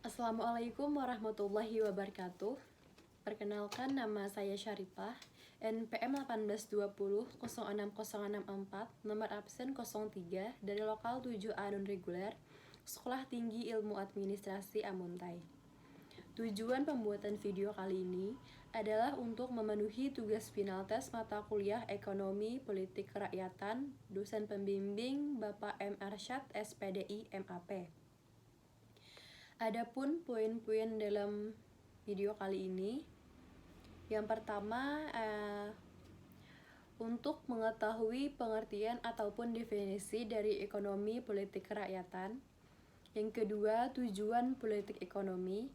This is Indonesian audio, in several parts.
Assalamualaikum warahmatullahi wabarakatuh. Perkenalkan, nama saya Syarifah, NPM 1820060664, nomor absen 03 dari lokal 7A non-reguler, Sekolah Tinggi Ilmu Administrasi Amuntai. Tujuan pembuatan video kali ini adalah untuk memenuhi tugas final tes mata kuliah Ekonomi Politik Kerakyatan, dosen pembimbing Bapak M. Arsyad, SPDI, MAP. Adapun poin-poin dalam video kali ini, yang pertama untuk mengetahui pengertian ataupun definisi dari ekonomi politik kerakyatan. Yang kedua, tujuan politik ekonomi.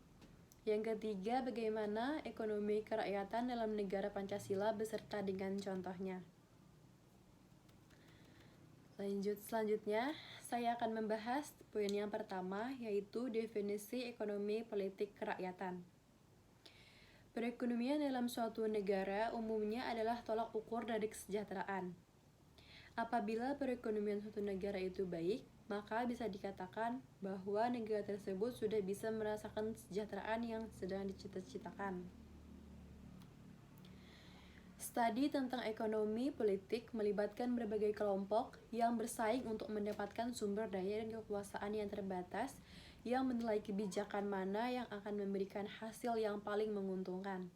Yang ketiga, bagaimana ekonomi kerakyatan dalam negara Pancasila beserta dengan contohnya. Selanjutnya, saya akan membahas poin yang pertama, yaitu definisi ekonomi politik kerakyatan. Perekonomian dalam suatu negara umumnya adalah tolak ukur dari kesejahteraan. Apabila perekonomian suatu negara itu baik, maka bisa dikatakan bahwa negara tersebut sudah bisa merasakan kesejahteraan yang sedang dicita-citakan. Studi tentang ekonomi politik melibatkan berbagai kelompok yang bersaing untuk mendapatkan sumber daya dan kekuasaan yang terbatas, yang menilai kebijakan mana yang akan memberikan hasil yang paling menguntungkan.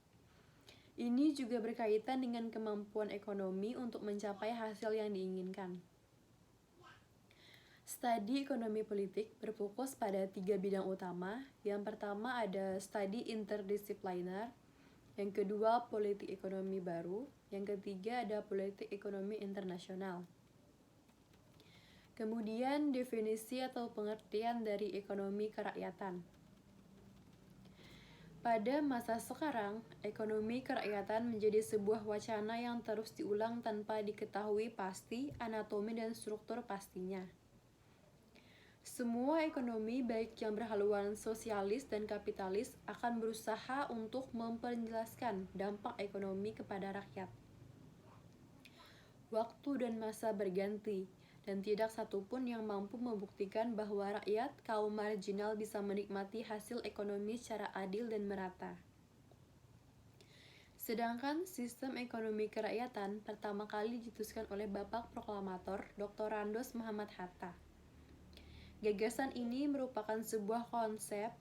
Ini juga berkaitan dengan kemampuan ekonomi untuk mencapai hasil yang diinginkan. Studi ekonomi politik berfokus pada 3 bidang utama. Yang pertama ada studi interdisipliner, yang kedua politik ekonomi baru, yang ketiga ada politik ekonomi internasional. Kemudian definisi atau pengertian dari ekonomi kerakyatan. Pada masa sekarang, ekonomi kerakyatan menjadi sebuah wacana yang terus diulang tanpa diketahui pasti anatomi dan struktur pastinya. Semua ekonomi, baik yang berhaluan sosialis dan kapitalis, akan berusaha untuk memperjelaskan dampak ekonomi kepada rakyat. Waktu dan masa berganti, dan tidak satupun yang mampu membuktikan bahwa rakyat kaum marginal bisa menikmati hasil ekonomi secara adil dan merata. Sedangkan sistem ekonomi kerakyatan pertama kali dicetuskan oleh Bapak Proklamator Dr. Randos Muhammad Hatta. Gagasan ini merupakan sebuah konsep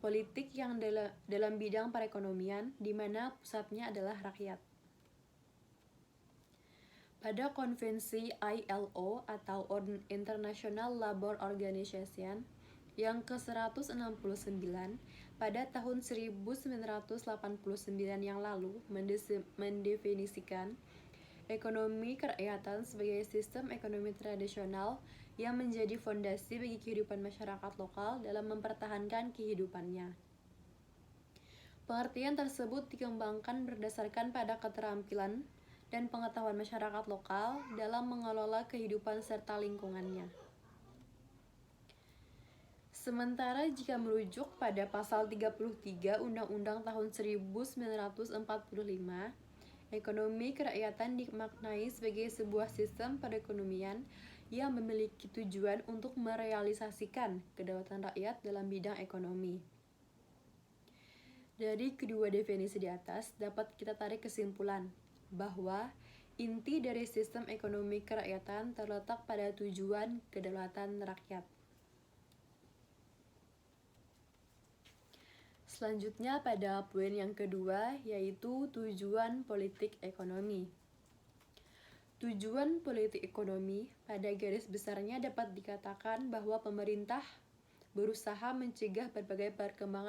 politik yang dalam bidang perekonomian, di mana pusatnya adalah rakyat. Pada konvensi ILO atau International Labour Organization yang ke-169 pada tahun 1989 yang lalu mendefinisikan ekonomi kerakyatan sebagai sistem ekonomi tradisional yang menjadi fondasi bagi kehidupan masyarakat lokal dalam mempertahankan kehidupannya. Pengertian tersebut dikembangkan berdasarkan pada keterampilan dan pengetahuan masyarakat lokal dalam mengelola kehidupan serta lingkungannya. Sementara jika merujuk pada pasal 33 Undang-Undang tahun 1945, ekonomi kerakyatan dimaknai sebagai sebuah sistem perekonomian yang memiliki tujuan untuk merealisasikan kedaulatan rakyat dalam bidang ekonomi. Dari kedua definisi di atas dapat kita tarik kesimpulan bahwa inti dari sistem ekonomi kerakyatan terletak pada tujuan kedaulatan rakyat. Selanjutnya pada poin yang kedua, yaitu tujuan politik ekonomi. Tujuan politik ekonomi pada garis besarnya dapat dikatakan bahwa pemerintah berusaha mencegah berbagai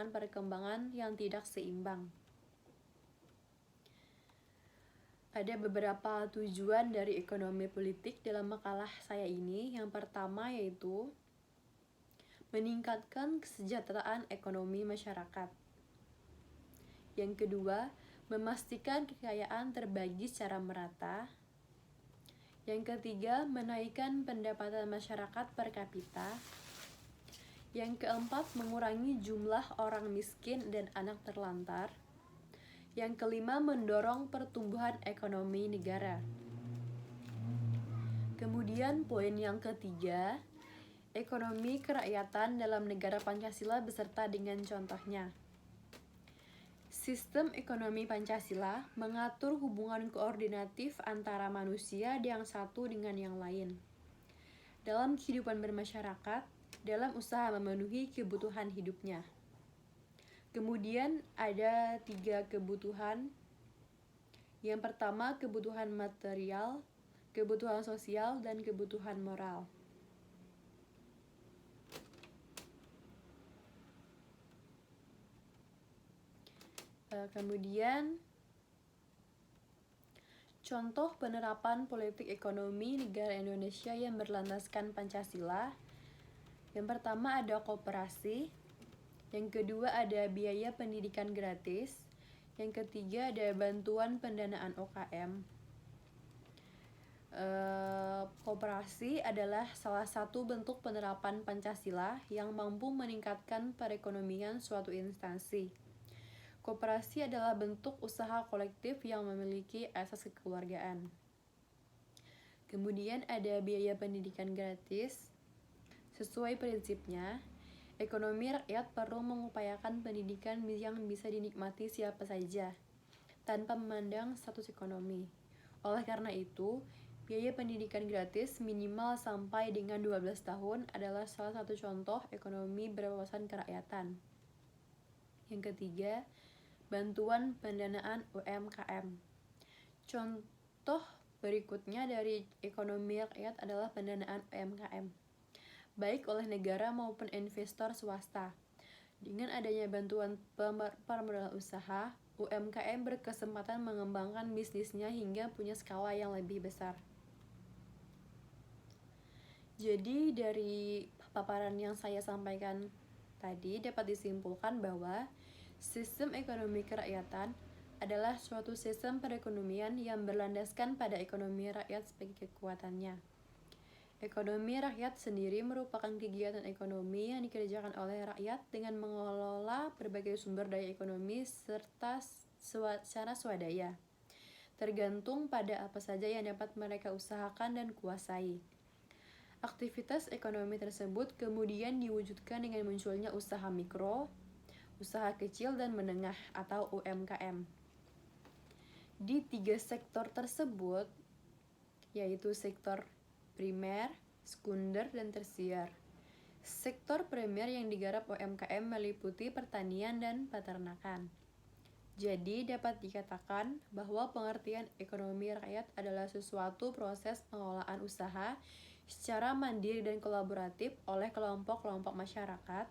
perkembangan yang tidak seimbang. Ada beberapa tujuan dari ekonomi politik dalam makalah saya ini. Yang pertama yaitu meningkatkan kesejahteraan ekonomi masyarakat. Yang kedua, memastikan kekayaan terbagi secara merata. Yang ketiga, menaikkan pendapatan masyarakat per kapita. Yang keempat, mengurangi jumlah orang miskin dan anak terlantar. Yang kelima, mendorong pertumbuhan ekonomi negara. Kemudian poin yang ketiga, ekonomi kerakyatan dalam negara Pancasila beserta dengan contohnya. Sistem ekonomi Pancasila mengatur hubungan koordinatif antara manusia yang satu dengan yang lain dalam kehidupan bermasyarakat, dalam usaha memenuhi kebutuhan hidupnya. Kemudian ada 3 kebutuhan. Yang pertama, kebutuhan material, kebutuhan sosial, dan kebutuhan moral. Kemudian, contoh penerapan politik ekonomi negara Indonesia yang berlandaskan Pancasila. Yang pertama ada koperasi, yang kedua ada biaya pendidikan gratis, yang ketiga ada bantuan pendanaan UKM. Koperasi adalah salah satu bentuk penerapan Pancasila yang mampu meningkatkan perekonomian suatu instansi. Koperasi adalah bentuk usaha kolektif yang memiliki asas kekeluargaan. Kemudian ada biaya pendidikan gratis. Sesuai prinsipnya, ekonomi rakyat perlu mengupayakan pendidikan yang bisa dinikmati siapa saja, tanpa memandang status ekonomi. Oleh karena itu, biaya pendidikan gratis minimal sampai dengan 12 tahun adalah salah satu contoh ekonomi berwawasan kerakyatan. Yang ketiga, bantuan pendanaan UMKM. Contoh berikutnya dari ekonomi rakyat adalah pendanaan UMKM, baik oleh negara maupun investor swasta. Dengan adanya bantuan permodalan usaha, UMKM berkesempatan mengembangkan bisnisnya hingga punya skala yang lebih besar. Jadi dari paparan yang saya sampaikan tadi dapat disimpulkan bahwa sistem ekonomi kerakyatan adalah suatu sistem perekonomian yang berlandaskan pada ekonomi rakyat sebagai kekuatannya. Ekonomi rakyat sendiri merupakan kegiatan ekonomi yang dikerjakan oleh rakyat dengan mengelola berbagai sumber daya ekonomi serta secara swadaya, tergantung pada apa saja yang dapat mereka usahakan dan kuasai. Aktivitas ekonomi tersebut kemudian diwujudkan dengan munculnya usaha mikro, usaha kecil dan menengah atau UMKM. Di 3 sektor tersebut, yaitu sektor primer, sekunder, dan tersier. Sektor primer yang digarap UMKM meliputi pertanian dan peternakan. Jadi dapat dikatakan bahwa pengertian ekonomi rakyat adalah suatu proses pengelolaan usaha secara mandiri dan kolaboratif oleh kelompok-kelompok masyarakat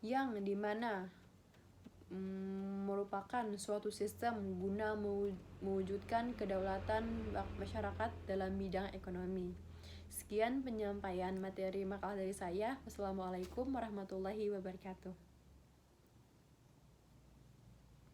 yang dimana merupakan suatu sistem guna mewujudkan kedaulatan masyarakat dalam bidang ekonomi. Sekian penyampaian materi makalah dari saya. Wassalamualaikum warahmatullahi wabarakatuh.